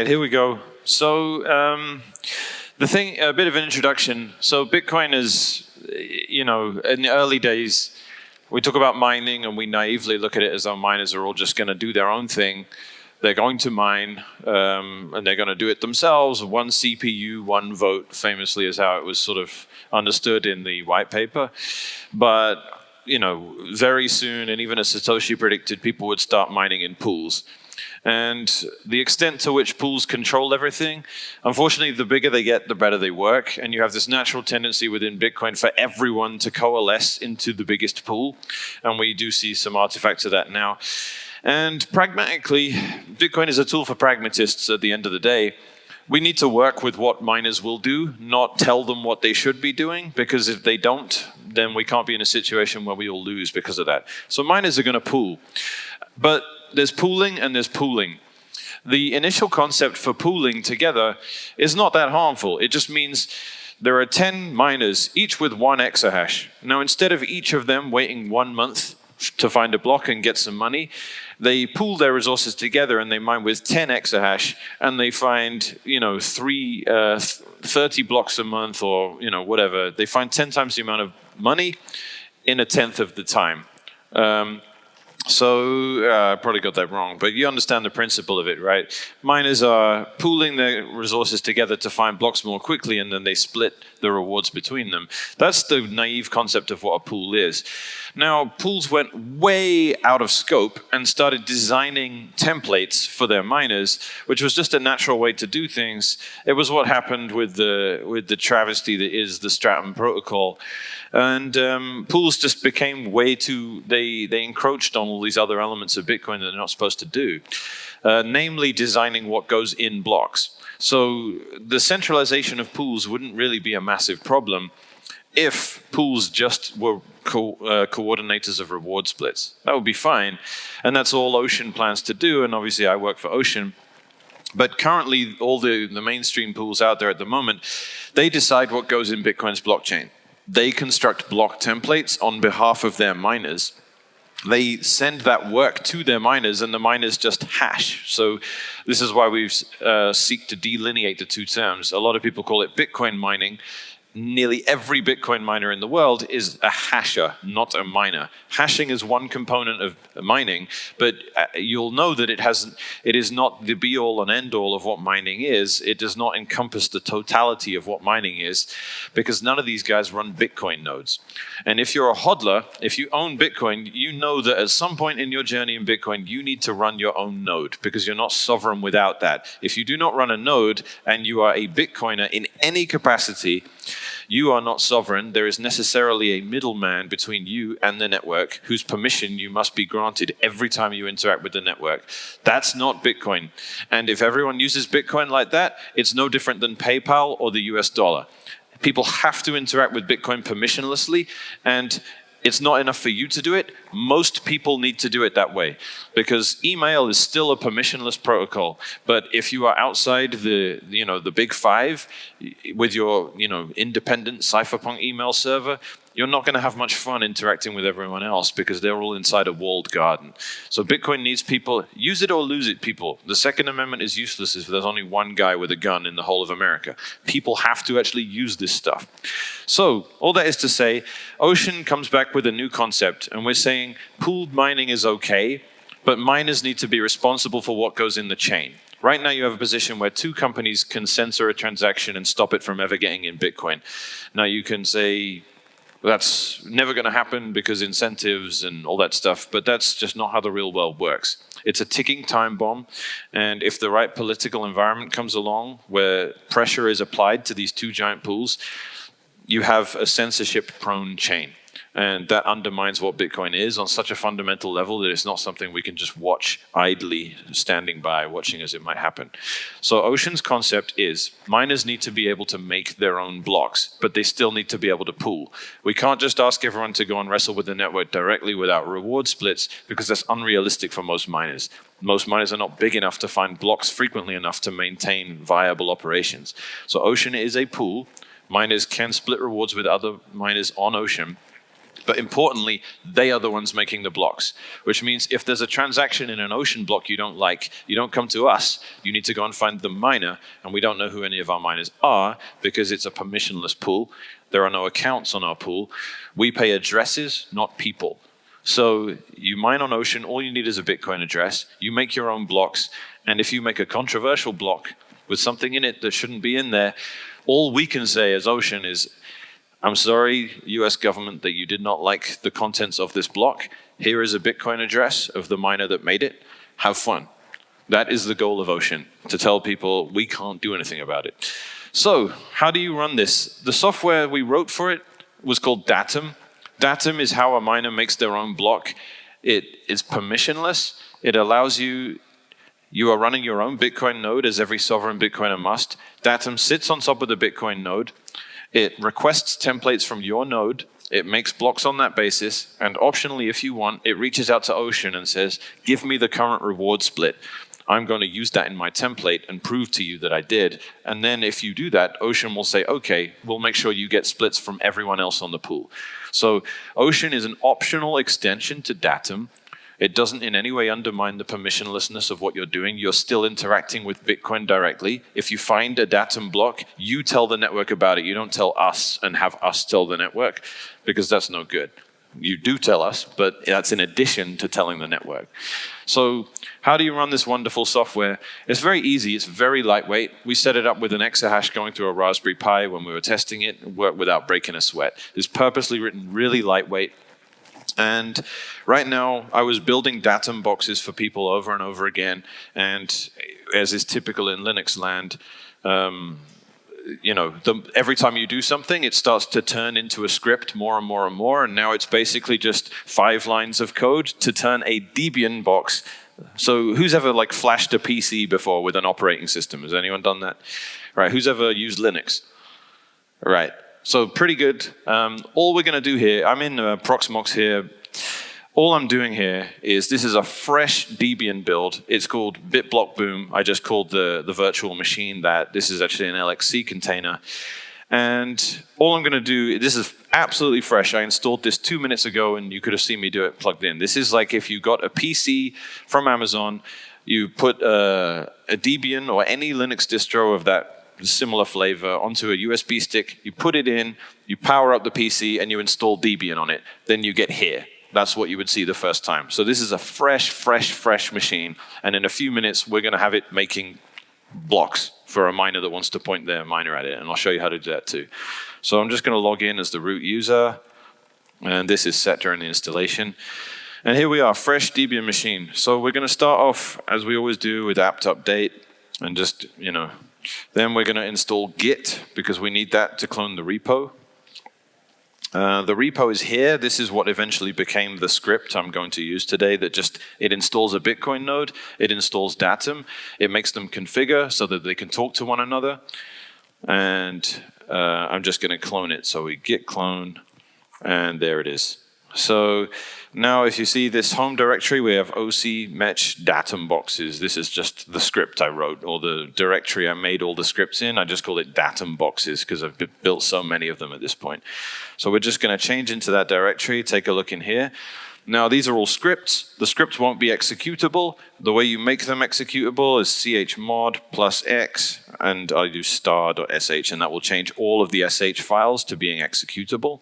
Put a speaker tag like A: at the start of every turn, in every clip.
A: right, here we go. So a bit of an introduction. So Bitcoin is, in the early days, we talk about mining and we naively look at it as though miners are all just going to do their own thing. They're going to mine and they're going to do it themselves. One CPU, one vote, famously is how it was sort of understood in the white paper. But, very soon, and even as Satoshi predicted, people would start mining in pools. And the extent to which pools control everything, unfortunately, the bigger they get, the better they work. And you have this natural tendency within Bitcoin for everyone to coalesce into the biggest pool. And we do see some artifacts of that now. And pragmatically, Bitcoin is a tool for pragmatists at the end of the day. We need to work with what miners will do, not tell them what they should be doing, because if they don't, then we can't be in a situation where we all lose because of that. So miners are going to pool. But there's pooling and there's pooling. The initial concept for pooling together is not that harmful. It just means there are 10 miners, each with 1 exahash. Now, instead of each of them waiting 1 month to find a block and get some money, they pool their resources together and they mine with 10 exahash and they find, 30 blocks a month or, whatever. They find 10 times the amount of money in a tenth of the time. I probably got that wrong, but you understand the principle of it, right? Miners are pooling their resources together to find blocks more quickly, and then they split the rewards between them. That's the naive concept of what a pool is. Now, pools went way out of scope and started designing templates for their miners, which was just a natural way to do things. It was what happened with the travesty that is the Stratum protocol. And pools just became way too, they encroached on all these other elements of Bitcoin that they're not supposed to do, namely designing what goes in blocks. So the centralization of pools wouldn't really be a massive problem if pools just were coordinators of reward splits. That would be fine. And that's all Ocean plans to do, and obviously I work for Ocean. But currently, all the mainstream pools out there at the moment, they decide what goes in Bitcoin's blockchain. They construct block templates on behalf of their miners. They send that work to their miners, and the miners just hash. So this is why we seek to delineate the two terms. A lot of people call it Bitcoin mining. Nearly every Bitcoin miner in the world is a hasher, not a miner. Hashing is one component of mining, but you'll know that it is not the be-all and end-all of what mining is. It does not encompass the totality of what mining is, because none of these guys run Bitcoin nodes. And if you're a hodler, if you own Bitcoin, you know that at some point in your journey in Bitcoin, you need to run your own node, because you're not sovereign without that. If you do not run a node and you are a Bitcoiner in any capacity, you are not sovereign. There is necessarily a middleman between you and the network whose permission you must be granted every time you interact with the network. That's not Bitcoin. And if everyone uses Bitcoin like that, it's no different than PayPal or the US dollar. People have to interact with Bitcoin permissionlessly, and it's not enough for you to do it. Most people need to do it that way, because email is still a permissionless protocol. But if you are outside the big five with your independent cypherpunk email server, you're not going to have much fun interacting with everyone else, because they're all inside a walled garden. So Bitcoin needs people. Use it or lose it, people. The Second Amendment is useless if there's only one guy with a gun in the whole of America. People have to actually use this stuff. So all that is to say, Ocean comes back with a new concept, and we're saying pooled mining is okay, but miners need to be responsible for what goes in the chain. Right now you have a position where 2 companies can censor a transaction and stop it from ever getting in Bitcoin. Now you can say, that's never going to happen because incentives and all that stuff, but that's just not how the real world works. It's a ticking time bomb, and if the right political environment comes along where pressure is applied to these 2 giant pools, you have a censorship-prone chain. And that undermines what Bitcoin is on such a fundamental level that it's not something we can just watch idly, standing by, watching as it might happen. So Ocean's concept is miners need to be able to make their own blocks, but they still need to be able to pool. We can't just ask everyone to go and wrestle with the network directly without reward splits, because that's unrealistic for most miners. Most miners are not big enough to find blocks frequently enough to maintain viable operations. So Ocean is a pool. Miners can split rewards with other miners on Ocean. But importantly, they are the ones making the blocks, which means if there's a transaction in an Ocean block you don't like, you don't come to us. You need to go and find the miner, and we don't know who any of our miners are because it's a permissionless pool. There are no accounts on our pool. We pay addresses, not people. So you mine on Ocean, all you need is a Bitcoin address. You make your own blocks, and if you make a controversial block with something in it that shouldn't be in there, all we can say as Ocean is, I'm sorry, US government, that you did not like the contents of this block. Here is a Bitcoin address of the miner that made it. Have fun. That is the goal of Ocean, to tell people we can't do anything about it. So how do you run this? The software we wrote for it was called Datum. Datum is how a miner makes their own block. It is permissionless. It allows you are running your own Bitcoin node, as every sovereign Bitcoiner must. Datum sits on top of the Bitcoin node. It requests templates from your node, it makes blocks on that basis, and optionally, if you want, it reaches out to Ocean and says, give me the current reward split. I'm going to use that in my template and prove to you that I did. And then if you do that, Ocean will say, okay, we'll make sure you get splits from everyone else on the pool. So Ocean is an optional extension to Datum. It doesn't in any way undermine the permissionlessness of what you're doing. You're still interacting with Bitcoin directly. If you find a Datum block, you tell the network about it. You don't tell us and have us tell the network, because that's no good. You do tell us, but that's in addition to telling the network. So how do you run this wonderful software? It's very easy. It's very lightweight. We set it up with an exahash going through a Raspberry Pi when we were testing it. It worked without breaking a sweat. It's purposely written really lightweight. And right now, I was building Datum boxes for people over and over again. And as is typical in Linux land, every time you do something, it starts to turn into a script more and more and more. And now it's basically just 5 lines of code to turn a Debian box. So who's ever flashed a PC before with an operating system? Has anyone done that? Right. Who's ever used Linux? Right. So pretty good. All we're going to do here, I'm in Proxmox here. All I'm doing here is, this is a fresh Debian build. It's called BitBlockBoom. I just called the virtual machine that. This is actually an LXC container. And all I'm going to do, this is absolutely fresh. I installed this 2 minutes ago, and you could have seen me do it plugged in. This is like if you got a PC from Amazon, you put a Debian or any Linux distro of that similar flavor onto a USB stick, you put it in, you power up the PC, and you install Debian on it. Then you get here. That's what you would see the first time. So this is a fresh machine. And in a few minutes, we're going to have it making blocks for a miner that wants to point their miner at it. And I'll show you how to do that too. So I'm just going to log in as the root user. And this is set during the installation. And here we are, fresh Debian machine. So we're going to start off, as we always do, with apt update. And just, then we're going to install Git, because we need that to clone the repo. The repo is here. This is what eventually became the script I'm going to use today, that it installs a Bitcoin node, it installs Datum, it makes them configure so that they can talk to one another. And I'm just going to clone it. So we git clone, and there it is. So now if you see this home directory, we have OC Mech Datum boxes. This is just the script I wrote, or the directory I made all the scripts in. I just call it Datum boxes because I've built so many of them at this point. So we're just going to change into that directory, take a look in here. Now these are all scripts. The scripts won't be executable. The way you make them executable is chmod +x, and I do star.sh, and that will change all of the sh files to being executable.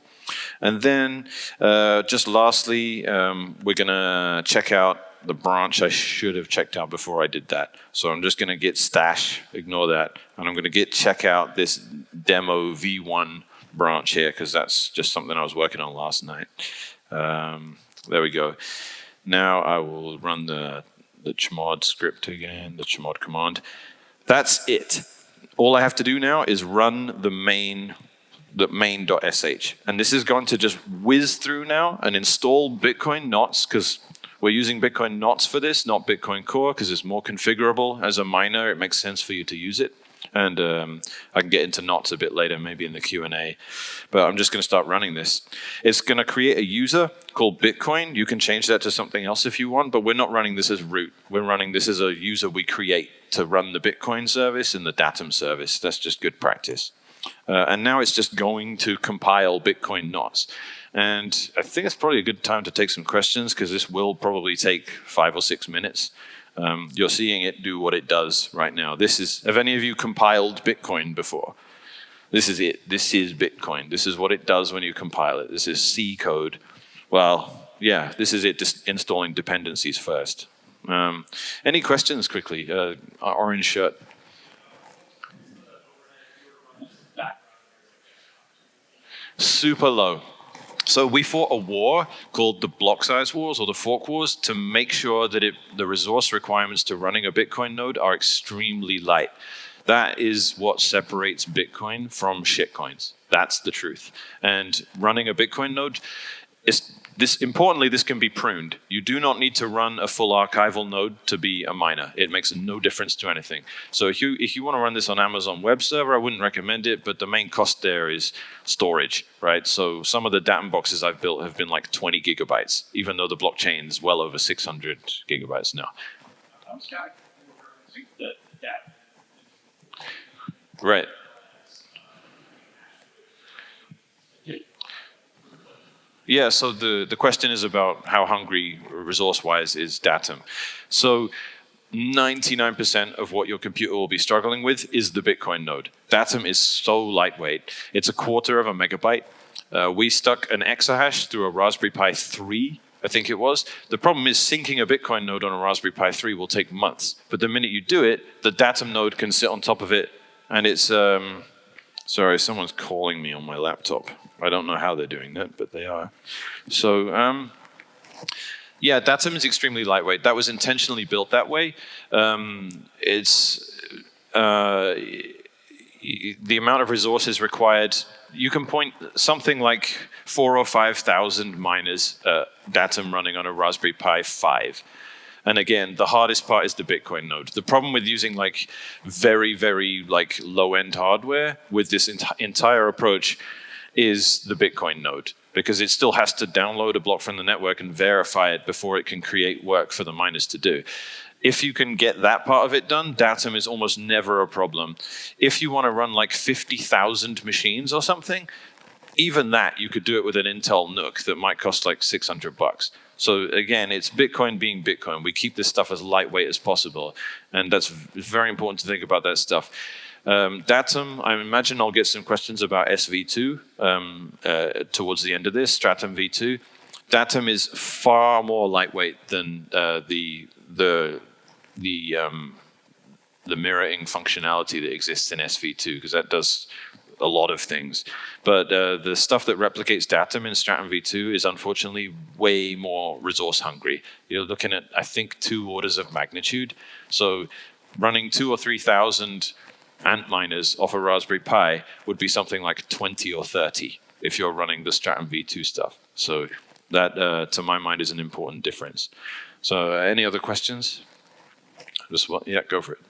A: And then, just lastly, we're going to check out the branch I should have checked out before I did that. So I'm just going to git stash, ignore that, and I'm going to git check out this demo v1 branch here, because that's just something I was working on last night. There we go. Now I will run the chmod script again, the chmod command. That's it. All I have to do now is run the main.sh. And this is going to just whiz through now and install Bitcoin knots, because we're using Bitcoin knots for this, not Bitcoin Core, because it's more configurable. As a miner, it makes sense for you to use it. And I can get into knots a bit later, maybe in the Q&A. But I'm just going to start running this. It's going to create a user called Bitcoin. You can change that to something else if you want, but we're not running this as root. We're running this as a user we create to run the Bitcoin service and the Datum service. That's just good practice. And now it's just going to compile Bitcoin knots. And I think it's probably a good time to take some questions, because this will probably take 5 or 6 minutes. You're seeing it do what it does right now. Have any of you compiled Bitcoin before? This is it. This is Bitcoin. This is what it does when you compile it. This is C code. Well, yeah, this is it, just installing dependencies first. Any questions quickly? Orange shirt. Super low. So we fought a war called the block size wars or the fork wars to make sure that the resource requirements to running a Bitcoin node are extremely light. That is what separates Bitcoin from shitcoins. That's the truth. And running a Bitcoin node, importantly, this can be pruned. You do not need to run a full archival node to be a miner. It makes no difference to anything. So if you want to run this on Amazon web server, I wouldn't recommend it, but the main cost there is storage, right? So some of the Datum boxes I've built have been like 20 gigabytes, even though the blockchain is well over 600 gigabytes now. Right. Yeah, so the question is about how hungry resource-wise is Datum. So 99% of what your computer will be struggling with is the Bitcoin node. Datum is so lightweight. It's a quarter of a megabyte. We stuck an exahash through a Raspberry Pi 3, I think it was. The problem is syncing a Bitcoin node on a Raspberry Pi 3 will take months. But the minute you do it, the Datum node can sit on top of it. And it's, sorry, someone's calling me on my laptop. I don't know how they're doing that, but they are. So, yeah, Datum is extremely lightweight. That was intentionally built that way. It's the amount of resources required. You can point something like 4,000 or 5,000 miners Datum running on a Raspberry Pi 5. And again, the hardest part is the Bitcoin node. The problem with using like very, very like low-end hardware with this entire approach is the Bitcoin node, because it still has to download a block from the network and verify it before it can create work for the miners to do. If you can get that part of it done, Datum is almost never a problem. If you want to run like 50,000 machines or something, even that, you could do it with an Intel NUC that might cost like $600. So again, it's Bitcoin being Bitcoin. We keep this stuff as lightweight as possible. And that's very important to think about that stuff. Datum, I imagine I'll get some questions about SV2 towards the end of this, Stratum V2. Datum is far more lightweight than the mirroring functionality that exists in SV2, because that does a lot of things. But the stuff that replicates Datum in Stratum V2 is unfortunately way more resource hungry. You're looking at, I think, 2 orders of magnitude. So running 2,000 or 3,000 ant miners off a Raspberry Pi would be something like 20 or 30 if you're running the Stratum V2 stuff. So that, to my mind, is an important difference. So any other questions? Yeah, go for it.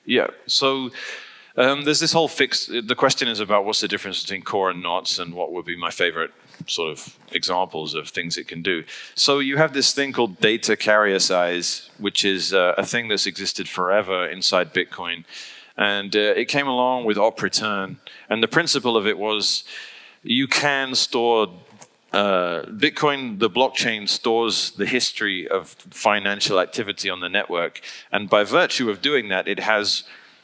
A: Yeah, so there's this whole the question is about what's the difference between core and knots and what would be my favorite sort of examples of things it can do. So you have this thing called data carrier size, which is a thing that's existed forever inside Bitcoin. And it came along with op return. And the principle of it was you can store Bitcoin, the blockchain, stores the history of financial activity on the network. And by virtue of doing that, it has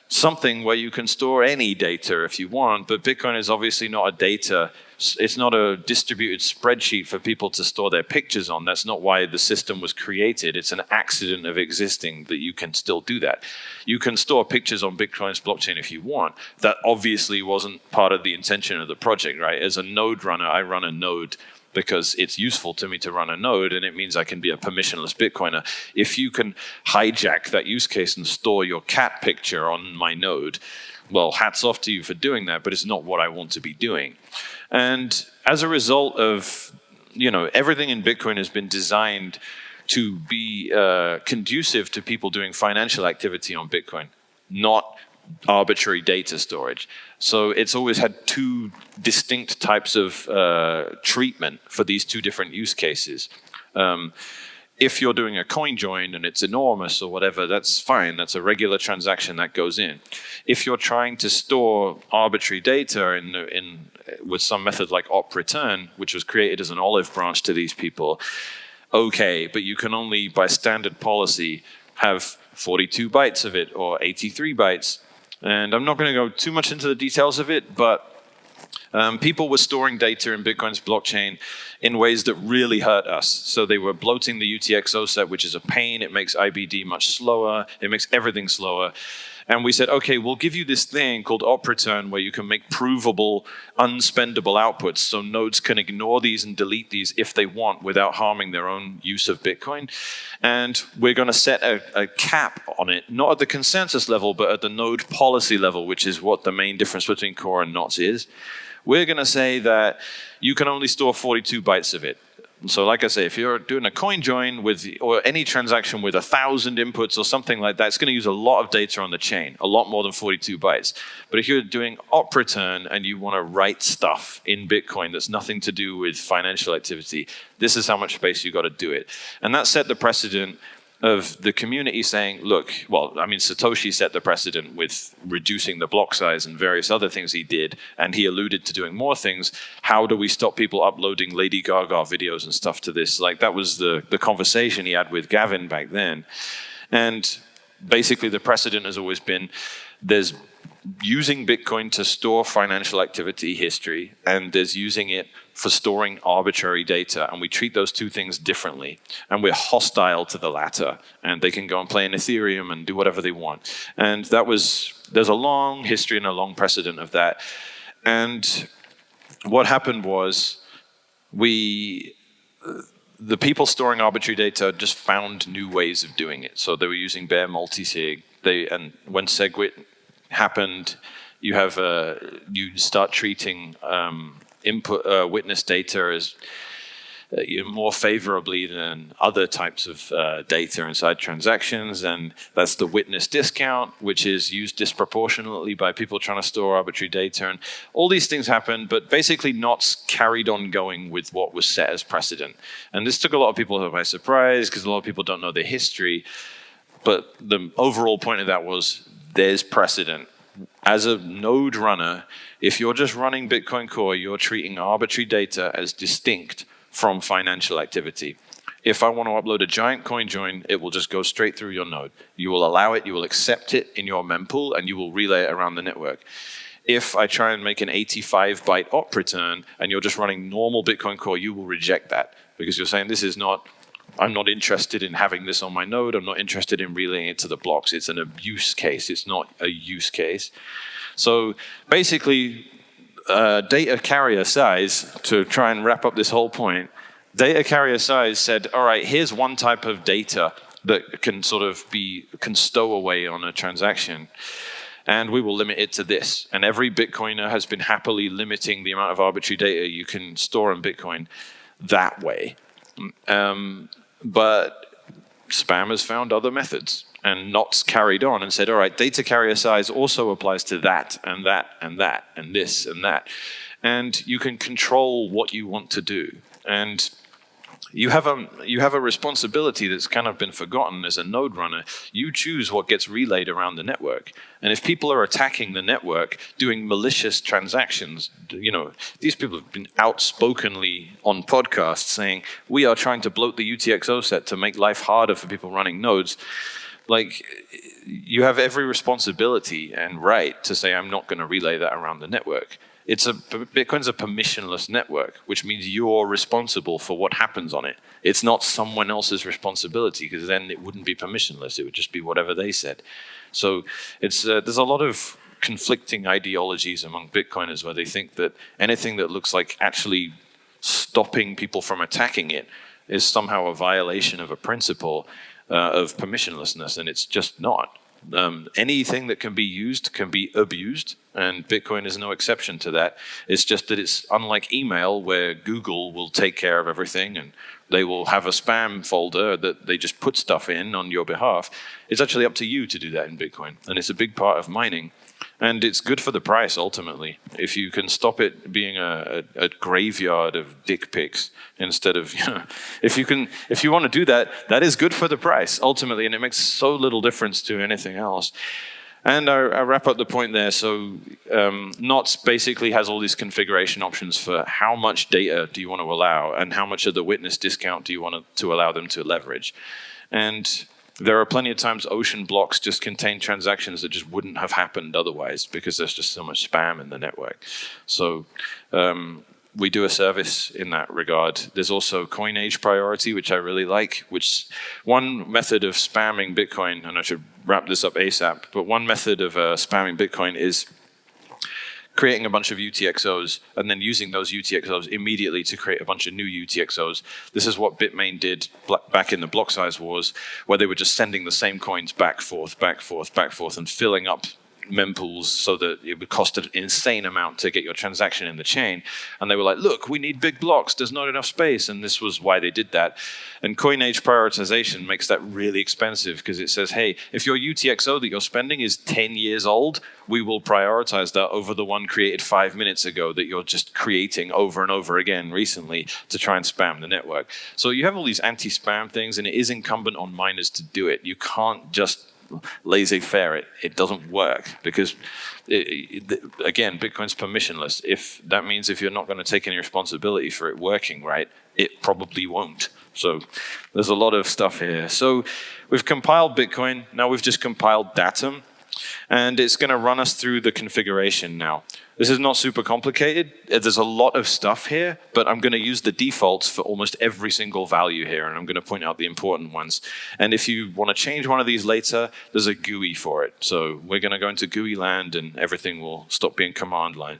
A: something where you can store any data if you want. But Bitcoin is obviously not a data. It's not a distributed spreadsheet for people to store their pictures on. That's not why the system was created. It's an accident of existing that you can still do that. You can store pictures on Bitcoin's blockchain if you want. That obviously wasn't part of the intention of the project, right? As a node runner, I run a node because it's useful to me to run a node, and it means I can be a permissionless Bitcoiner. If you can hijack that use case and store your cat picture on my node, well, hats off to you for doing that, but it's not what I want to be doing. And as a result of, everything in Bitcoin has been designed to be conducive to people doing financial activity on Bitcoin, not arbitrary data storage. So it's always had 2 distinct types of treatment for these 2 different use cases. if you're doing a coin join and it's enormous or whatever, that's fine. That's a regular transaction that goes in. If you're trying to store arbitrary data with some method like op return, which was created as an olive branch to these people, okay, but you can only, by standard policy, have 42 bytes of it or 83 bytes. And I'm not going to go too much into the details of it, but people were storing data in Bitcoin's blockchain in ways that really hurt us. So they were bloating the UTXO set, which is a pain. It makes IBD much slower. It makes everything slower. And we said, okay, we'll give you this thing called op return where you can make provable, unspendable outputs so nodes can ignore these and delete these if they want without harming their own use of Bitcoin. And we're going to set a cap on it, not at the consensus level, but at the node policy level, which is what the main difference between core and NOTs is. We're going to say that you can only store 42 bytes of it. So like I say, if you're doing a coin join or any transaction with 1,000 inputs or something like that, it's going to use a lot of data on the chain, a lot more than 42 bytes. But if you're doing op return and you want to write stuff in Bitcoin that's nothing to do with financial activity, this is how much space you got to do it. And that set the precedent of the community saying, look, well, I mean, Satoshi set the precedent with reducing the block size and various other things he did, and he alluded to doing more things. How do we stop people uploading Lady Gaga videos and stuff to this? Like, that was the conversation he had with Gavin back then. And basically the precedent has always been there's using Bitcoin to store financial activity history, and there's using it for storing arbitrary data, and we treat those two things differently, and we're hostile to the latter, and they can go and play in Ethereum and do whatever they want. And there's a long history and a long precedent of that. And what happened was the people storing arbitrary data just found new ways of doing it. So they were using bare multisig. And when SegWit happened, you start treating input witness data as more favorably than other types of data inside transactions, and that's the witness discount, which is used disproportionately by people trying to store arbitrary data. And all these things happened, but basically NOTs carried on going with what was set as precedent. And this took a lot of people by surprise because a lot of people don't know the history. But the overall point of that was there's precedent. As a node runner, if you're just running Bitcoin Core, you're treating arbitrary data as distinct from financial activity. If I want to upload a giant coin join, it will just go straight through your node. You will allow it, you will accept it in your mempool, and you will relay it around the network. If I try and make an 85-byte op return, and you're just running normal Bitcoin Core, you will reject that, because you're saying I'm not interested in having this on my node. I'm not interested in relaying it to the blocks. It's an abuse case. It's not a use case. So basically, data carrier size, to try and wrap up this whole point, data carrier size said, all right, here's one type of data that can can stow away on a transaction, and we will limit it to this. And every Bitcoiner has been happily limiting the amount of arbitrary data you can store in Bitcoin that way. But spammers found other methods, and NOTs carried on and said, all right, data carrier size also applies to that, and that, and that, and this, and that. And you can control what you want to do. And you have a responsibility that's kind of been forgotten as a node runner. You choose what gets relayed around the network. And if people are attacking the network, doing malicious transactions, these people have been outspokenly on podcasts saying, we are trying to bloat the UTXO set to make life harder for people running nodes. Like, you have every responsibility and right to say, I'm not going to relay that around the network. Bitcoin's a permissionless network, which means you're responsible for what happens on it. It's not someone else's responsibility, because then it wouldn't be permissionless. It would just be whatever they said. So there's a lot of conflicting ideologies among Bitcoiners where they think that anything that looks like actually stopping people from attacking it is somehow a violation of a principle of permissionlessness, and it's just not. Anything that can be used can be abused, and Bitcoin is no exception to that. It's just that it's unlike email, where Google will take care of everything and they will have a spam folder that they just put stuff in on your behalf. It's actually up to you to do that in Bitcoin. And it's a big part of mining. And it's good for the price, ultimately. If you can stop it being a graveyard of dick pics instead of, if you want to do that, that is good for the price, ultimately. And it makes so little difference to anything else. And I wrap up the point there. So Knots basically has all these configuration options for how much data do you want to allow and how much of the witness discount do you want to allow them to leverage. And there are plenty of times ocean blocks just contain transactions that just wouldn't have happened otherwise because there's just so much spam in the network. So we do a service in that regard. There's also coin age priority, which I really like, which one method of spamming Bitcoin, and I should wrap this up ASAP, but one method of spamming Bitcoin is creating a bunch of UTXOs and then using those UTXOs immediately to create a bunch of new UTXOs. This is what Bitmain did back in the block size wars, where they were just sending the same coins back, forth, and filling up mempools so that it would cost an insane amount to get your transaction in the chain. And they were like, look, we need big blocks, there's not enough space. And this was why they did that. And coin age prioritization makes that really expensive because it says, hey, if your UTXO that you're spending is 10 years old, we will prioritize that over the one created 5 minutes ago that you're just creating over and over again recently to try and spam the network. So you have all these anti-spam things, and it is incumbent on miners to do it. You can't just laissez-faire it doesn't work because again, Bitcoin's permissionless. If that means if you're not going to take any responsibility for it working right, it probably won't. So there's a lot of stuff here. So we've compiled Bitcoin. Now we've just compiled Datum, and it's going to run us through the configuration now. This is not super complicated. There's a lot of stuff here, but I'm going to use the defaults for almost every single value here, and I'm going to point out the important ones. And if you want to change one of these later, there's a GUI for it. So we're going to go into GUI land, and everything will stop being command line.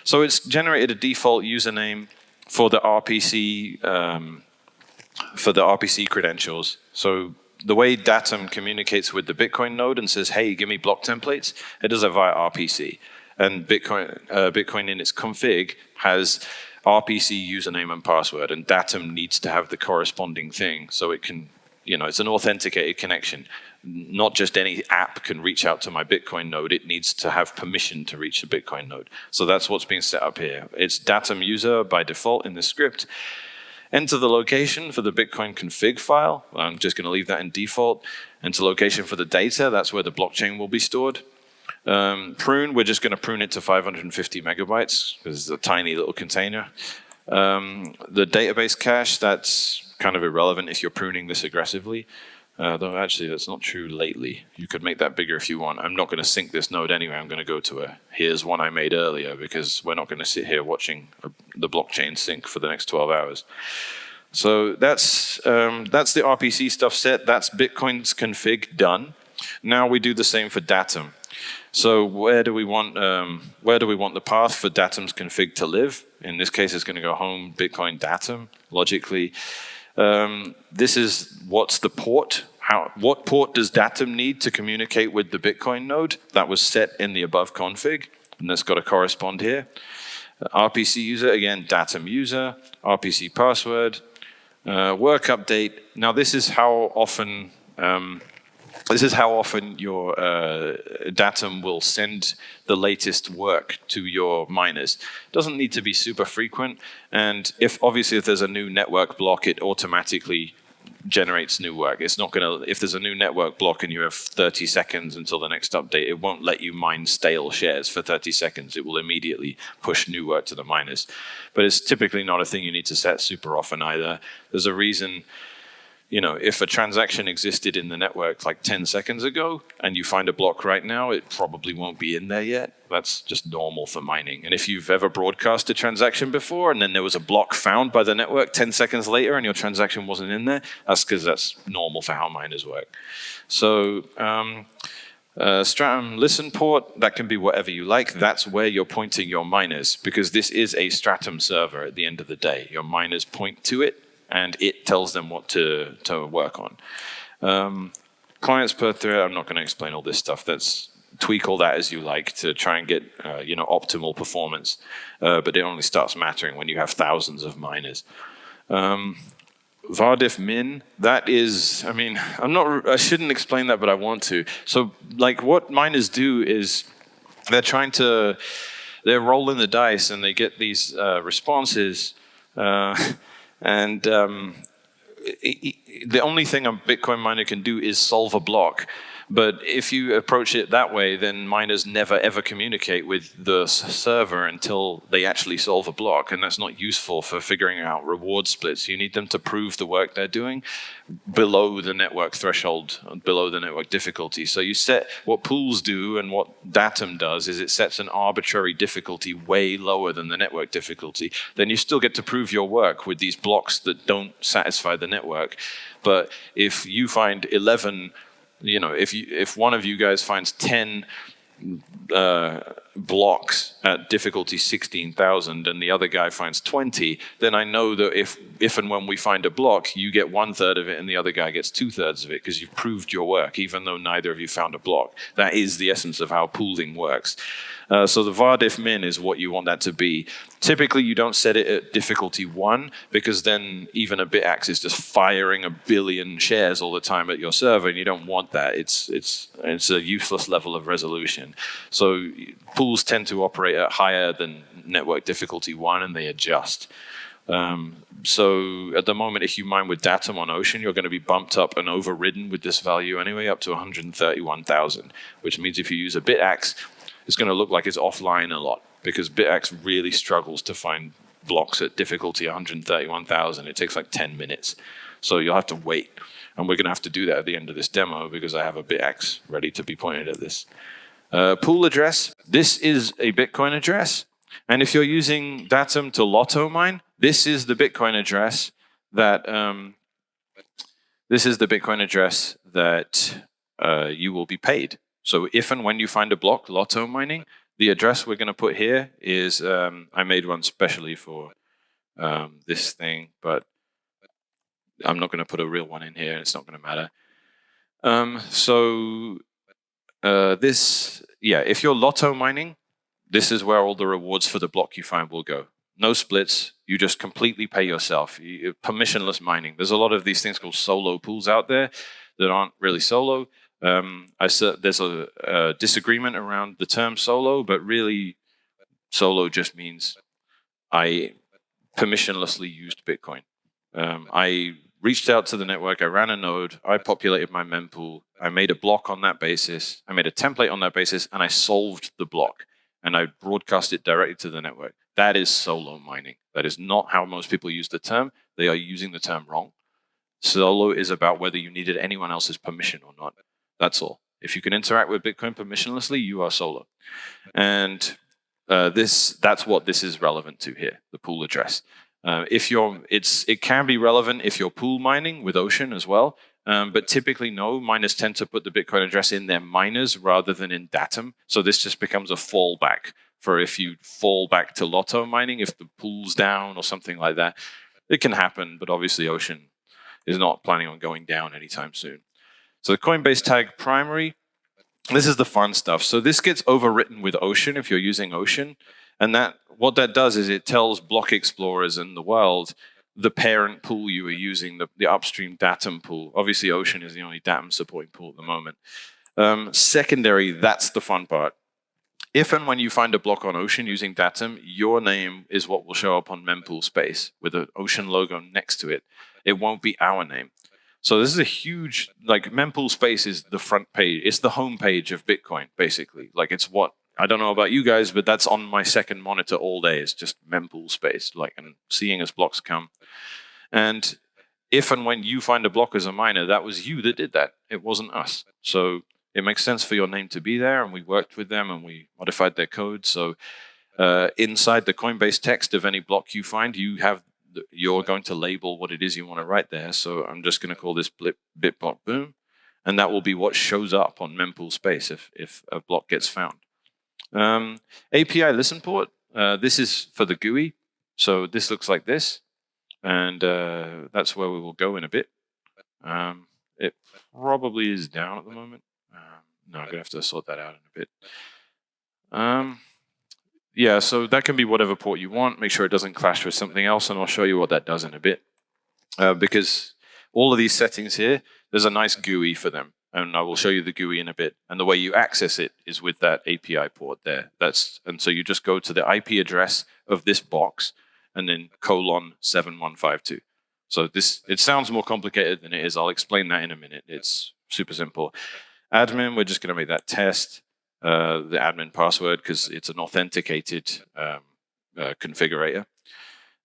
A: So it's generated a default username for the RPC credentials. So the way Datum communicates with the Bitcoin node and says, hey, give me block templates, it does it via RPC. And Bitcoin in its config has RPC username and password, and Datum needs to have the corresponding thing so it can, it's an authenticated connection. Not just any app can reach out to my Bitcoin node, it needs to have permission to reach the Bitcoin node. So that's what's being set up here. It's Datum user by default in the script. Enter the location for the Bitcoin config file. I'm just going to leave that in default. Enter location for the data, that's where the blockchain will be stored. Prune, we're just going to prune it to 550 megabytes because it's a tiny little container. The database cache, that's kind of irrelevant if you're pruning this aggressively. Though actually that's not true lately. You could make that bigger if you want. I'm not going to sync this node anyway. I'm going to go to here's one I made earlier because we're not going to sit here watching the blockchain sync for the next 12 hours. So that's the RPC stuff set. That's Bitcoin's config done. Now we do the same for Datum. So where do we want the path for Datum's config to live? In this case, it's going to go home Bitcoin Datum, logically. This is what's the port. What port does Datum need to communicate with the Bitcoin node? That was set in the above config, and that's got to correspond here. RPC user, again, Datum user, RPC password, work update. Now this is how often your Datum will send the latest work to your miners. It doesn't need to be super frequent, and if there's a new network block, it automatically generates new work. It's not going to, if there's a new network block and you have 30 seconds until the next update, it won't let you mine stale shares for 30 seconds. It will immediately push new work to the miners. But it's typically not a thing you need to set super often either. There's a reason. If a transaction existed in the network like 10 seconds ago and you find a block right now, it probably won't be in there yet. That's just normal for mining. And if you've ever broadcast a transaction before and then there was a block found by the network 10 seconds later and your transaction wasn't in there, that's because that's normal for how miners work. So Stratum listen port, that can be whatever you like. That's where you're pointing your miners because this is a Stratum server at the end of the day. Your miners point to it, and it tells them what to work on. Clients per thread, I'm not going to explain all this stuff. Tweak all that as you like to try and get optimal performance. But it only starts mattering when you have thousands of miners. vardiff min, that is, I mean, I shouldn't explain that, but I want to. So like what miners do is they're rolling the dice and they get these responses, and the only thing a Bitcoin miner can do is solve a block. But if you approach it that way, then miners never ever communicate with the server until they actually solve a block, and that's not useful for figuring out reward splits. You need them to prove the work they're doing below the network threshold, below the network difficulty. So you set what pools do, and what Datum does is it sets an arbitrary difficulty way lower than the network difficulty. Then you still get to prove your work with these blocks that don't satisfy the network. But if you find 11, if one of you guys finds 10 blocks at difficulty 16,000 and the other guy finds 20, then I know that if and when we find a block, you get 1/3 of it and the other guy gets 2/3 of it, because you've proved your work, even though neither of you found a block. That is the essence of how pooling works. So the vardiff min is what you want that to be. Typically, you don't set it at difficulty 1, because then even a BitAxe is just firing 1 billion shares all the time at your server, and you don't want that. It's a useless level of resolution. So pools tend to operate at higher than network difficulty 1, and they adjust. So at the moment, if you mine with Datum on Ocean, you're going to be bumped up and overridden with this value anyway, up to 131,000, which means if you use a BitAxe, it's going to look like it's offline a lot, because BitAxe really struggles to find blocks at difficulty 131,000. It takes like 10 minutes. So you'll have to wait. And we're going to have to do that at the end of this demo, because I have a BitAxe ready to be pointed at this. Pool address. This is a Bitcoin address. And if you're using Datum to lotto mine, this is the Bitcoin address that you will be paid. So if and when you find a block lotto mining, the address we're going to put here is, I made one specially for this thing, but I'm not going to put a real one in here. It's not going to matter. If you're lotto mining, this is where all the rewards for the block you find will go. No splits. You just completely pay yourself. Permissionless mining. There's a lot of these things called solo pools out there that aren't really solo. There's a disagreement around the term solo, but really solo just means I permissionlessly used Bitcoin. I reached out to the network, I ran a node, I populated my mempool, I made a block on that basis, I made a template on that basis, and I solved the block, and I broadcast it directly to the network. That is solo mining. That is not how most people use the term. They are using the term wrong. Solo is about whether you needed anyone else's permission or not. That's all. If you can interact with Bitcoin permissionlessly, you are solo. And that's what this is relevant to here, the pool address. It can be relevant if you're pool mining with Ocean as well, but typically no. Miners tend to put the Bitcoin address in their miners rather than in Datum. So this just becomes a fallback for if you fall back to lotto mining, if the pool's down or something like that. It can happen, but obviously Ocean is not planning on going down anytime soon. So the Coinbase tag primary, this is the fun stuff. So this gets overwritten with Ocean if you're using Ocean. And what that does is it tells block explorers in the world the parent pool you are using, the upstream Datum pool. Obviously, Ocean is the only Datum supporting pool at the moment. Secondary, that's the fun part. If and when you find a block on Ocean using Datum, your name is what will show up on mempool space with an Ocean logo next to it. It won't be our name. So this is a huge, mempool space is the front page. It's the home page of Bitcoin, basically. It's what, I don't know about you guys, but that's on my second monitor all day. It's just mempool space, and seeing as blocks come. And if and when you find a block as a miner, that was you that did that. It wasn't us. So it makes sense for your name to be there, and we worked with them and we modified their code. So inside the Coinbase text of any block you find, you're going to label what it is you want to write there. So I'm just going to call this BitBlockBoom, and that will be what shows up on mempool space if a block gets found. API listen port, this is for the GUI. So this looks like this, and that's where we will go in a bit. It probably is down at the moment. No, I'm going to have to sort that out in a bit. So that can be whatever port you want. Make sure it doesn't clash with something else, and I'll show you what that does in a bit. because all of these settings here, there's a nice GUI for them. And I will show you the GUI in a bit. And the way you access it is with that API port there. And so you just go to the IP address of this box and then :7152. So it sounds more complicated than it is. I'll explain that in a minute. It's super simple. Admin, we're just going to make that test, the admin password, because it's an authenticated configurator.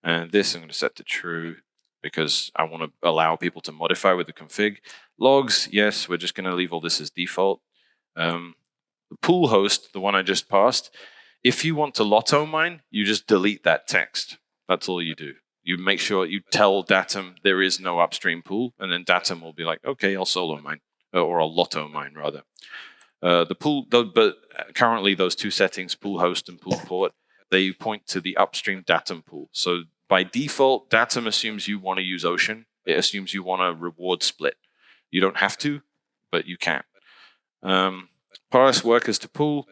A: And this I'm going to set to true because I want to allow people to modify with the config. Logs, yes, we're just going to leave all this as default. The pool host, the one I just passed, if you want to lotto mine, you just delete that text. That's all you do. You make sure you tell Datum there is no upstream pool, and then Datum will be like, okay, I'll solo mine, or I'll lotto mine rather. The pool, but currently those two settings, pool host and pool port, they point to the upstream Datum pool. So by default, Datum assumes you want to use Ocean. It assumes you want a reward split. You don't have to, but you can. Parse workers to pool.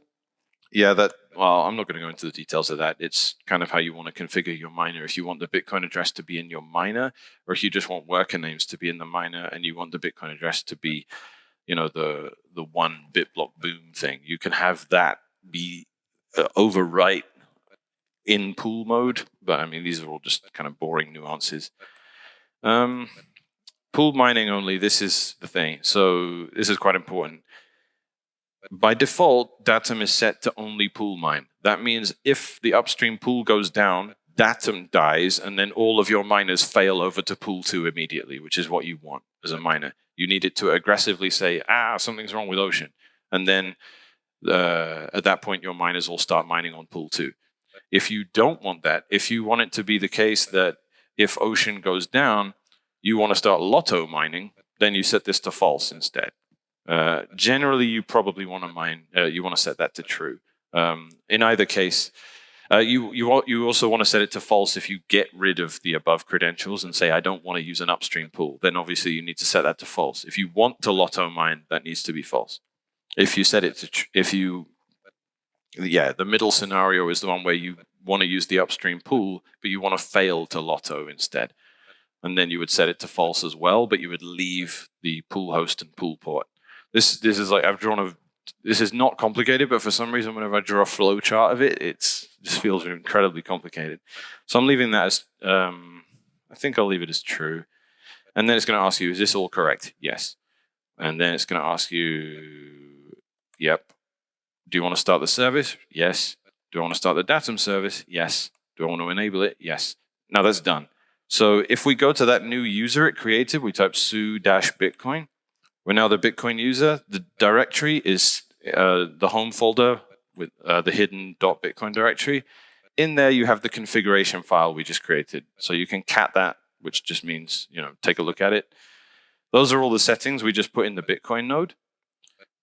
A: Yeah, well, I'm not going to go into the details of that. It's kind of how you want to configure your miner. If you want the Bitcoin address to be in your miner, or if you just want worker names to be in the miner and you want the Bitcoin address to be, the one BitBlockBoom thing, you can have that be overwrite in pool mode. But I mean, these are all just kind of boring nuances. Pool mining only, this is the thing. So this is quite important. By default, Datum is set to only pool mine. That means if the upstream pool goes down, Datum dies, and then all of your miners fail over to pool 2 immediately, which is what you want as a miner. You need it to aggressively say, something's wrong with Ocean. And then at that point, your miners will start mining on pool 2. If you don't want that, if you want it to be the case that if Ocean goes down, you want to start lotto mining, then you set this to false instead. Generally, you probably want to you want to set that to true. In either case, you also want to set it to false if you get rid of the above credentials and say, I don't want to use an upstream pool. Then obviously you need to set that to false. If you want to lotto mine, that needs to be false. If you set it to the middle scenario is the one where you want to use the upstream pool, but you want to fail to lotto instead. And then you would set it to false as well, but you would leave the pool host and pool port. This is like this is not complicated, but for some reason, whenever I draw a flow chart of it, just feels incredibly complicated. So I'm leaving that as, I think I'll leave it as true. And then it's going to ask you, is this all correct? Yes. And then it's going to ask you, yep. Do you want to start the service? Yes. Do I want to start the Datum service? Yes. Do I want to enable it? Yes. Now that's done. So if we go to that new user it created, we type su-bitcoin. We're now the Bitcoin user. The directory is the home folder with the hidden .bitcoin directory. In there, you have the configuration file we just created. So you can cat that, which just means, take a look at it. Those are all the settings we just put in the Bitcoin node.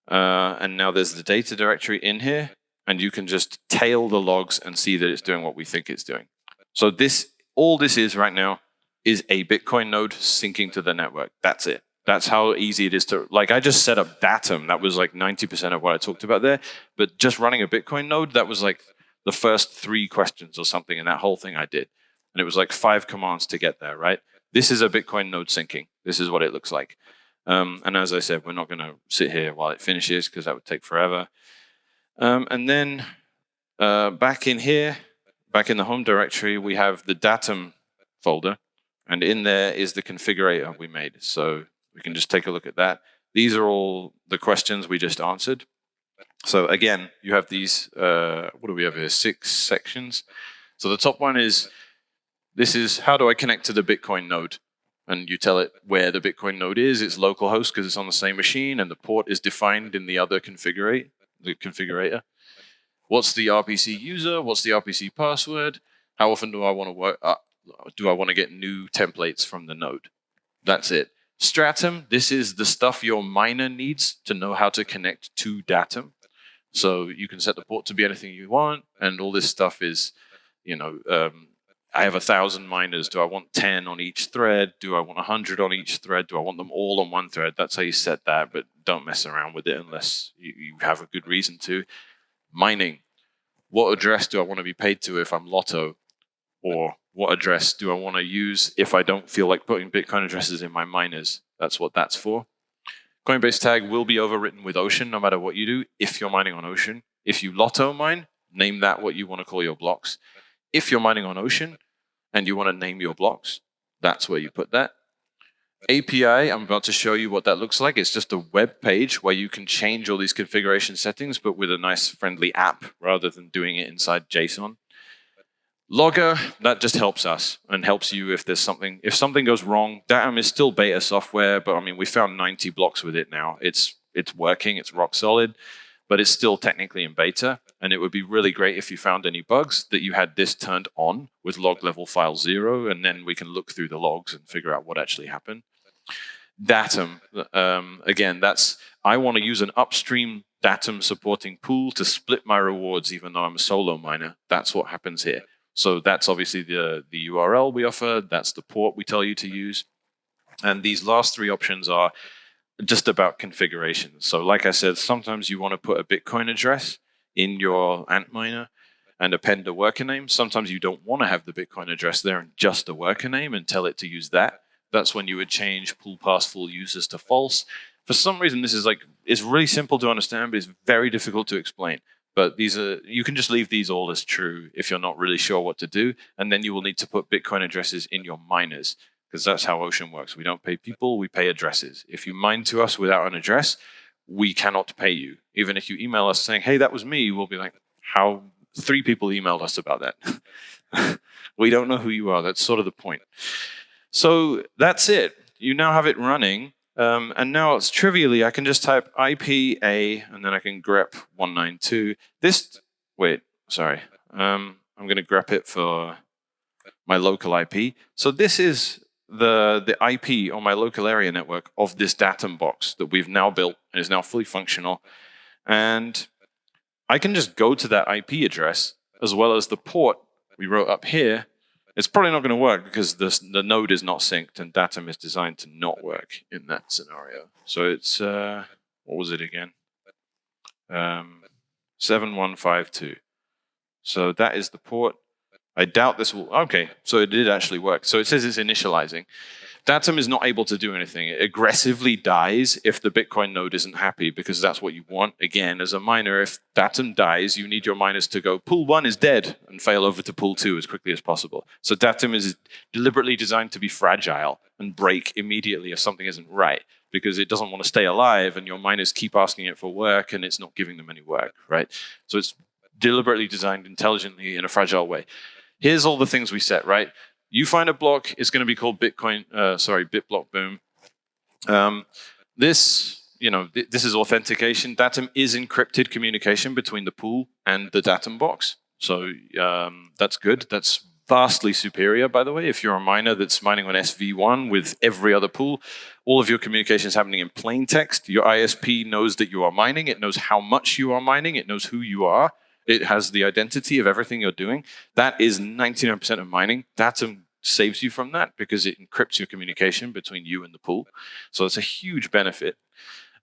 A: And now there's the data directory in here, and you can just tail the logs and see that it's doing what we think it's doing. So all this is right now is a Bitcoin node syncing to the network. That's it. That's how easy it is to, I just set up Datum. That was like 90% of what I talked about there. But just running a Bitcoin node, that was like the first 3 questions or something in that whole thing I did. And it was like 5 commands to get there, right? This is a Bitcoin node syncing. This is what it looks like. And as I said, we're not going to sit here while it finishes because that would take forever. And then back in here, back in the home directory, we have the Datum folder. And in there is the configurator we made. So we can just take a look at that. These are all the questions we just answered. So again, you have these, what do we have here? 6 sections. So the top one is, this is how do I connect to the Bitcoin node? And you tell it where the Bitcoin node is. It's localhost because it's on the same machine, and the port is defined in the other configurator. What's the RPC user? What's the RPC password? How often do I want to work? Do I want to get new templates from the node? That's it. Stratum, this is the stuff your miner needs to know how to connect to Datum. So you can set the port to be anything you want, and all this stuff is, I have 1,000 miners. Do I want 10 on each thread? Do I want 100 on each thread? Do I want them all on one thread? That's how you set that, but don't mess around with it unless you have a good reason to. Mining. What address do I want to be paid to if I'm Lotto? Or what address do I want to use if I don't feel like putting Bitcoin addresses in my miners. That's what that's for. Coinbase tag will be overwritten with Ocean no matter what you do if you're mining on Ocean. If you lotto mine, name that what you want to call your blocks. If you're mining on Ocean and you want to name your blocks, that's where you put that. API, I'm about to show you what that looks like. It's just a web page where you can change all these configuration settings, but with a nice friendly app rather than doing it inside JSON. Logger, that just helps us and helps you if there's something. If something goes wrong, Datum is still beta software, but I mean, we found 90 blocks with it now. It's working, it's rock solid, but it's still technically in beta. And it would be really great if you found any bugs that you had this turned on with log level file 0, and then we can look through the logs and figure out what actually happened. Datum, again, I want to use an upstream Datum supporting pool to split my rewards, even though I'm a solo miner. That's what happens here. So that's obviously the URL we offer. That's the port we tell you to use. And these last 3 options are just about configuration. So like I said, sometimes you want to put a Bitcoin address in your Antminer and append a worker name. Sometimes you don't want to have the Bitcoin address there and just a worker name and tell it to use that. That's when you would change pool pass full users to false. For some reason, this is it's really simple to understand, but it's very difficult to explain. But you can just leave these all as true if you're not really sure what to do. And then you will need to put Bitcoin addresses in your miners, because that's how Ocean works. We don't pay people, we pay addresses. If you mine to us without an address, we cannot pay you. Even if you email us saying, hey, that was me, we'll be like, how? 3 people emailed us about that. We don't know who you are. That's sort of the point. So that's it. You now have it running. And now it's trivially, I can just type IPA and then I can grep 192. I'm going to grep it for my local IP. So this is the IP on my local area network of this Datum box that we've now built and is now fully functional. And I can just go to that IP address as well as the port we wrote up here. It's probably not going to work because the node is not synced and Datum is designed to not work in that scenario. So it's, what was it again? 7152. So that is the port. I doubt this will, okay, so it did actually work. So it says it's initializing. Datum is not able to do anything. It aggressively dies if the Bitcoin node isn't happy, because that's what you want. Again, as a miner, if Datum dies, you need your miners to go, pool 1 is dead, and fail over to pool 2 as quickly as possible. So Datum is deliberately designed to be fragile and break immediately if something isn't right, because it doesn't want to stay alive, and your miners keep asking it for work, and it's not giving them any work, right? So it's deliberately designed intelligently in a fragile way. Here's all the things we set, right? You find a block, it's going to be called BitBlockBoom. This is authentication. Datum is encrypted communication between the pool and the Datum box. So that's good. That's vastly superior, by the way. If you're a miner that's mining on SV1 with every other pool, all of your communication is happening in plain text. Your ISP knows that you are mining. It knows how much you are mining. It knows who you are. It has the identity of everything you're doing. That is 99% of mining. Datum saves you from that because it encrypts your communication between you and the pool. So it's a huge benefit.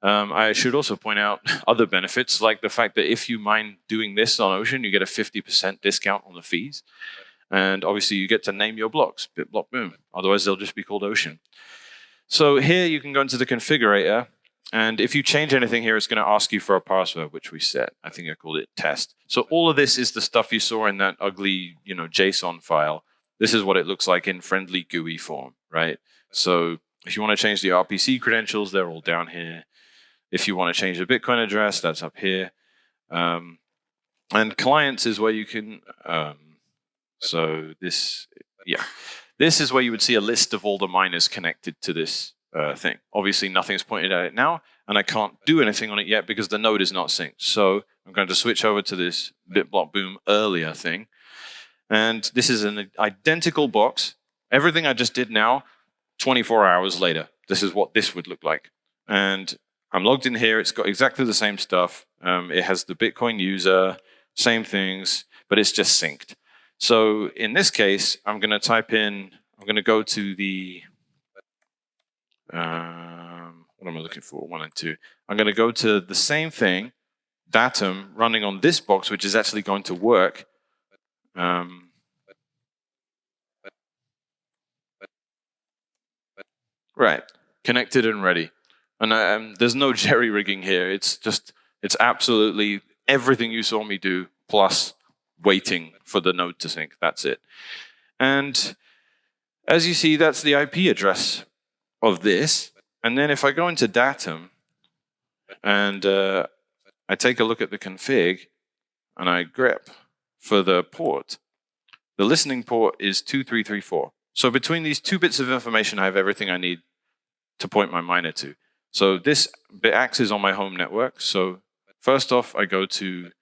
A: I should also point out other benefits, like the fact that if you mine doing this on Ocean, you get a 50% discount on the fees. And obviously you get to name your blocks, BitBlockBoom. Otherwise they'll just be called Ocean. So here you can go into the configurator. And if you change anything here, it's going to ask you for a password, which we set. I think I called it test. So all of this is the stuff you saw in that ugly, JSON file. This is what it looks like in friendly GUI form, right? So if you want to change the RPC credentials, they're all down here. If you want to change the Bitcoin address, that's up here. And clients is where you can, this is where you would see a list of all the miners connected to this thing. Obviously, nothing's pointed at it now, and I can't do anything on it yet because the node is not synced. So I'm going to switch over to this BitBlockBoom earlier thing. And this is an identical box. Everything I just did now, 24 hours later, this is what this would look like. And I'm logged in here. It's got exactly the same stuff. It has the Bitcoin user, same things, but it's just synced. So in this case, I'm going to type in, I'm going to go to the, what am I looking for? 1 and 2. I'm going to go to the same thing, Datum, running on this box, which is actually going to work. Right. Connected and ready. And there's no jerry-rigging here. It's absolutely everything you saw me do plus waiting for the node to sync. That's it. And as you see, that's the IP address of this. And then if I go into Datum and I take a look at the config and I grep for the port, the listening port is 2334. So between these two bits of information, I have everything I need to point my miner to. So this bitax is on my home network. So first off, I go to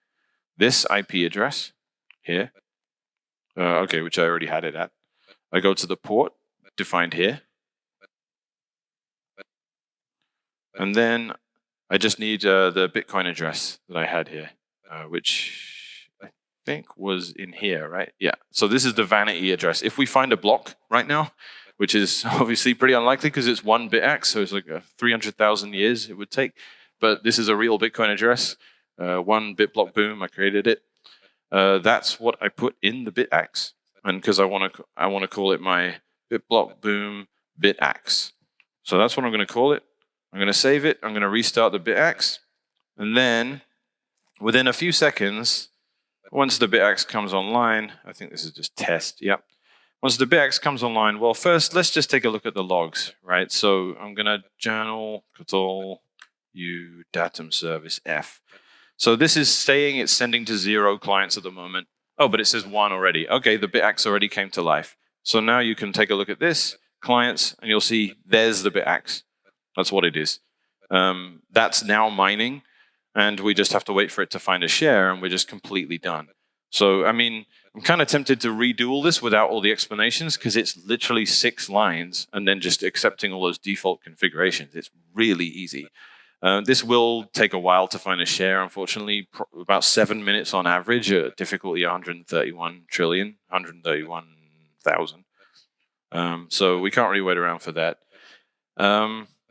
A: this IP address here, which I already had it at. I go to the port defined here. And then I just need the Bitcoin address that I had here, which I think was in here, right? Yeah. So this is the vanity address. If we find a block right now, which is obviously pretty unlikely because it's one bitax, so it's like 300,000 years it would take. But this is a real Bitcoin address, one BitBlockBoom. I created it. That's what I put in the bitax, and because I want to call it my BitBlockBoom bitax. So that's what I'm going to call it. I'm going to save it. I'm going to restart the bitax, and then within a few seconds, once the bitax comes online, I think this is just test. Yep. Once the bitax comes online, well, first, let's just take a look at the logs, right? So I'm going to journal ctl u datum service f. So this is saying it's sending to 0 clients at the moment. Oh, but it says 1 already. Okay, the bitax already came to life. So now you can take a look at this, clients, and you'll see there's the bitax. That's what it is. That's now mining, and we just have to wait for it to find a share, and we're just completely done. So, I mean, I'm kind of tempted to redo all this without all the explanations because it's literally 6 lines and then just accepting all those default configurations. It's really easy. This will take a while to find a share, unfortunately, about 7 minutes on average, difficulty 131 trillion, 131,000. So we can't really wait around for that.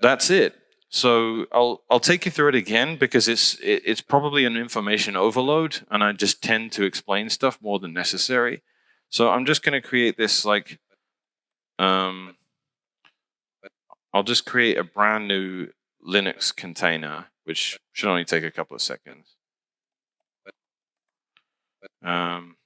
A: That's it. So I'll take you through it again because it's probably an information overload, and I just tend to explain stuff more than necessary. So I'm just going to create this I'll just create a brand new Linux container, which should only take a couple of seconds. I'm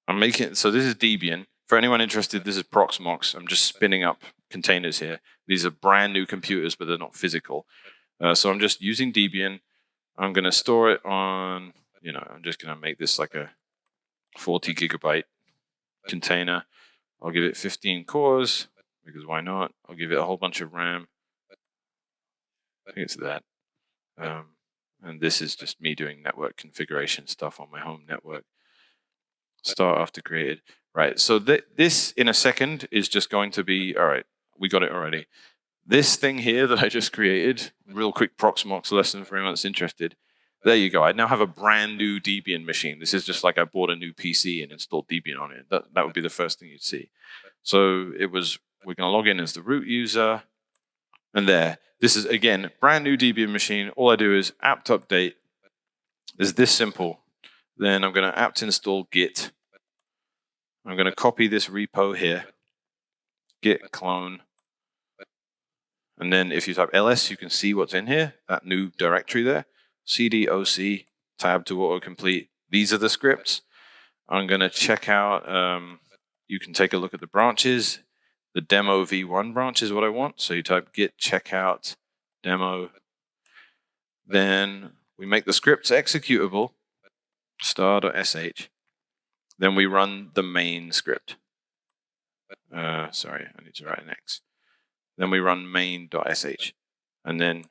A: making, so this is Debian. For anyone interested, this is Proxmox. I'm just spinning up containers here. These are brand new computers, but they're not physical. So I'm just using Debian. I'm going to store it on, I'm just going to make this like a 40 gigabyte container. I'll give it 15 cores, because why not? I'll give it a whole bunch of RAM. I think it's that. And this is just me doing network configuration stuff on my home network. Start after created. Right, so this in a second is just going to be, all right, we got it already. This thing here that I just created, real quick Proxmox lesson for anyone that's interested. There you go. I now have a brand new Debian machine. This is just like I bought a new PC and installed Debian on it. That would be the first thing you'd see. So we're going to log in as the root user. And there, this is, again, brand new Debian machine. All I do is apt update. It's this simple. Then I'm going to apt install git. I'm going to copy this repo here, git clone, and then if you type ls, you can see what's in here, that new directory there, cd oc, tab to autocomplete. These are the scripts. I'm going to check out, you can take a look at the branches. The demo v1 branch is what I want, so you type git checkout demo. Then we make the scripts executable, star.sh. Then we run the main script. Sorry, I need to write an X. Then we run main.sh. And then,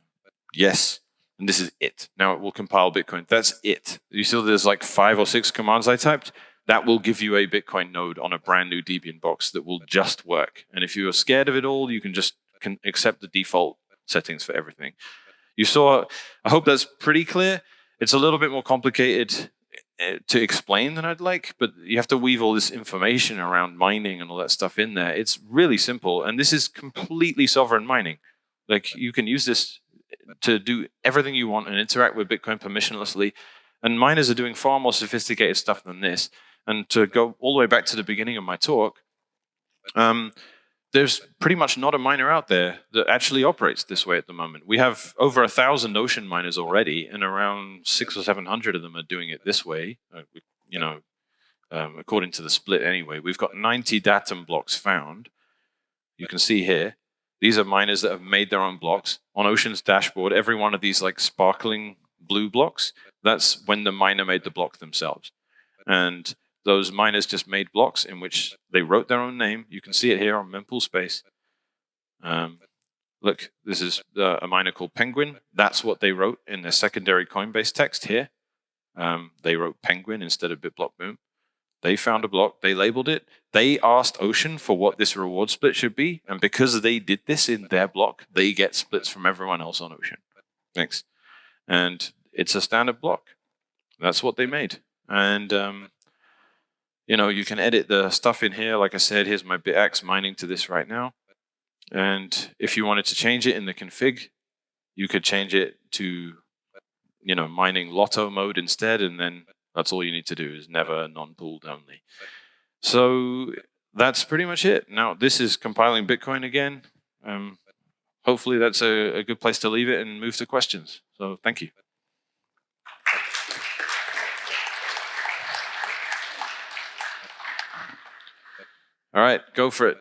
A: yes, and this is it. Now it will compile Bitcoin. That's it. You see there's like 5 or 6 commands I typed? That will give you a Bitcoin node on a brand new Debian box that will just work. And if you're scared of it all, you can just accept the default settings for everything. You saw, I hope that's pretty clear. It's a little bit more complicated to explain than I'd like, but you have to weave all this information around mining and all that stuff in there. It's really simple, and this is completely sovereign mining. Like, you can use this to do everything you want and interact with Bitcoin permissionlessly, and miners are doing far more sophisticated stuff than this. And to go all the way back to the beginning of my talk, there's pretty much not a miner out there that actually operates this way at the moment. We have over 1,000 Ocean miners already, and around 600 or 700 of them are doing it this way. According to the split anyway. We've got 90 Datum blocks found. You can see here, these are miners that have made their own blocks. On Ocean's dashboard, every one of these like sparkling blue blocks, that's when the miner made the block themselves. And those miners just made blocks in which they wrote their own name. You can see it here on mempool space. Look, this is a miner called Penguin. That's what they wrote in their secondary Coinbase text here. They wrote Penguin instead of BitBlockBoom. They found a block, they labeled it. They asked Ocean for what this reward split should be. And because they did this in their block, they get splits from everyone else on Ocean. Thanks. And it's a standard block. That's what they made. And you can edit the stuff in here. Like I said, here's my BitX mining to this right now. And if you wanted to change it in the config, you could change it to, mining lotto mode instead. And then that's all you need to do is never non-pooled only. So that's pretty much it. Now, this is compiling Bitcoin again. Hopefully that's a good place to leave it and move to questions. So thank you. All right, go for it.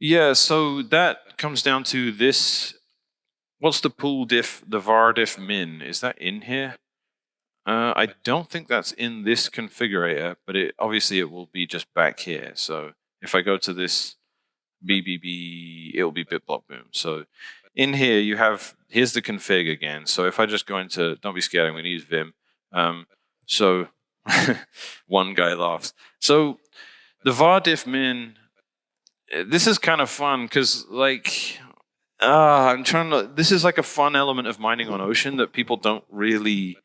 A: Yeah, so that comes down to this. What's the pool diff, the var diff min? Is that in here? I don't think that's in this configurator, but obviously it will be just back here. So if I go to this BBB, it will be BitBlockBoom. So in here you have, here's the config again. So if I just go into, don't be scared, I'm going to use Vim. So one guy laughs. So the var diff min, this is kind of fun because this is like a fun element of mining on Ocean that people don't really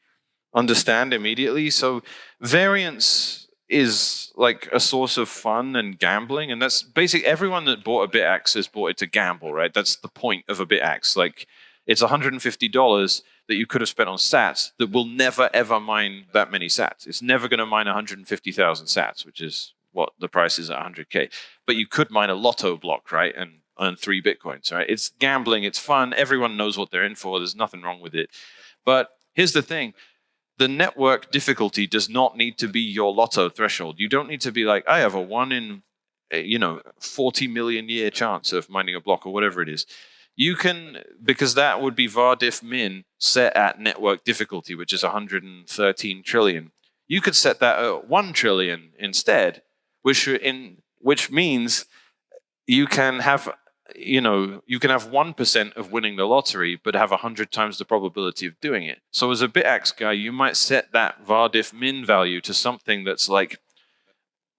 A: understand immediately. So variance is like a source of fun and gambling, and that's basically everyone that bought a BitX has bought it to gamble, right? That's the point of a BitX. Like, it's $150 that you could have spent on sats that will never ever mine that many sats. It's never going to mine 150,000 sats, which is what the price is at 100K. But you could mine a lotto block, right, and earn 3 Bitcoins, right? It's gambling, it's fun, everyone knows what they're in for, there's nothing wrong with it. But here's the thing, the network difficulty does not need to be your lotto threshold. You don't need to be like, I have a 1 in 40 million year chance of mining a block or whatever it is. You can, because that would be var diff min set at network difficulty, which is 113 trillion. You could set that at 1 trillion instead, which means you can have, you can have 1% of winning the lottery, but have 100 times the probability of doing it. So as a BitX guy, you might set that var diff min value to something that's like,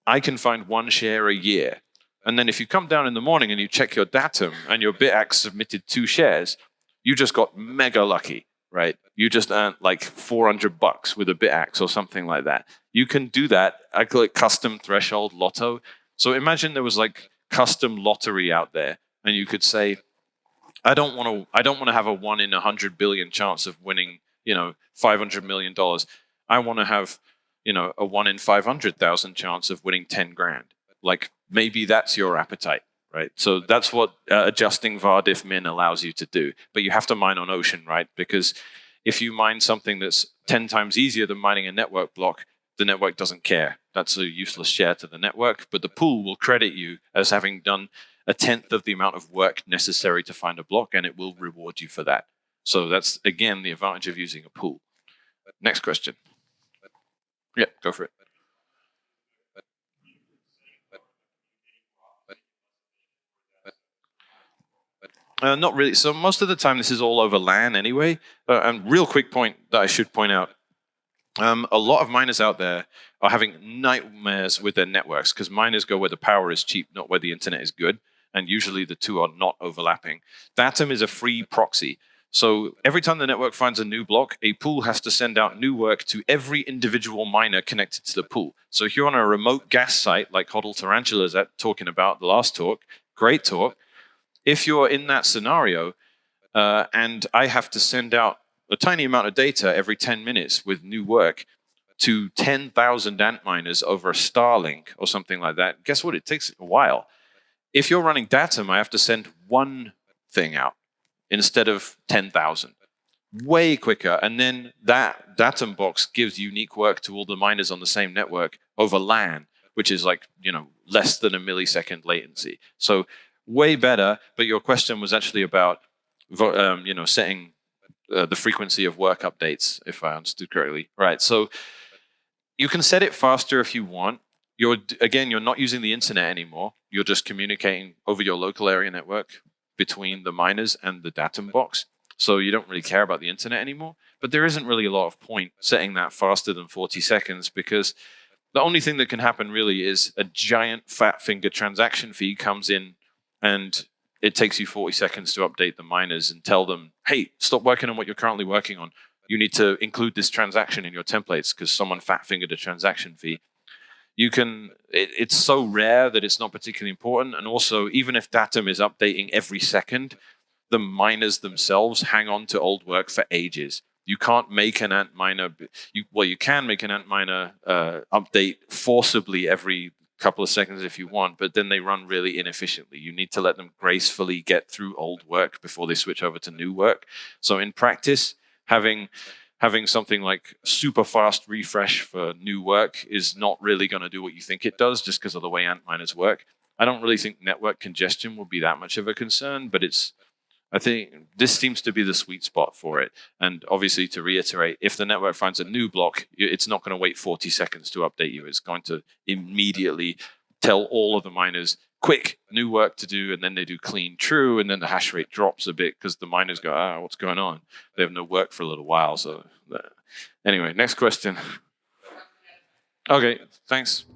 A: I can find 1 share a year. And then if you come down in the morning and you check your Datum and your BitX submitted 2 shares, you just got mega lucky, right? You just earned like $400 with a BitX or something like that. You can do that. I call it custom threshold lotto. So imagine there was like custom lottery out there, and you could say, I don't want to have a 1 in 100 billion chance of winning, $500 million. I want to have, a 1 in 500,000 chance of winning 10 grand. Like, maybe that's your appetite, right? So that's what adjusting var diff min allows you to do. But you have to mine on Ocean, right? Because if you mine something that's 10 times easier than mining a network block, the network doesn't care. That's a useless share to the network, but the pool will credit you as having done 1/10 of the amount of work necessary to find a block, and it will reward you for that. So that's, again, the advantage of using a pool. Next question. Yeah, go for it. Not really. So most of the time, this is all over LAN anyway. And real quick point that I should point out. A lot of miners out there are having nightmares with their networks because miners go where the power is cheap, not where the internet is good. And usually the two are not overlapping. Datum is a free proxy. So every time the network finds a new block, a pool has to send out new work to every individual miner connected to the pool. So if you're on a remote gas site like Hodl Tarantula is talking about the last talk, great talk, If you're in that scenario and I have to send out a tiny amount of data every 10 minutes with new work to 10,000 Antminers over a Starlink or something like that, guess what? It takes a while. If you're running Datum, I have to send one thing out instead of 10,000. Way quicker. And then that Datum box gives unique work to all the miners on the same network over LAN, which is like, less than a millisecond latency. So way better. But your question was actually about, setting the frequency of work updates, if I understood correctly. Right. So you can set it faster if you want. You're not using the internet anymore. You're just communicating over your local area network between the miners and the Datum box. So you don't really care about the internet anymore. But there isn't really a lot of point setting that faster than 40 seconds because the only thing that can happen really is a giant fat finger transaction fee comes in and it takes you 40 seconds to update the miners and tell them, hey, stop working on what you're currently working on. You need to include this transaction in your templates because someone fat fingered a transaction fee. It's so rare that it's not particularly important. And also, even if Datum is updating every second, the miners themselves hang on to old work for ages. You can't make an Antminer, you can make an Antminer update forcibly every couple of seconds if you want, but then they run really inefficiently. You need to let them gracefully get through old work before they switch over to new work. So in practice, having something like super fast refresh for new work is not really going to do what you think it does just because of the way Antminers work. I don't really think network congestion will be that much of a concern, but I think this seems to be the sweet spot for it. And obviously, to reiterate, if the network finds a new block, it's not going to wait 40 seconds to update you. It's going to immediately tell all of the miners, quick, new work to do, and then they do clean true, and then the hash rate drops a bit because the miners go, what's going on? They have no work for a little while. So anyway, next question. Okay, thanks.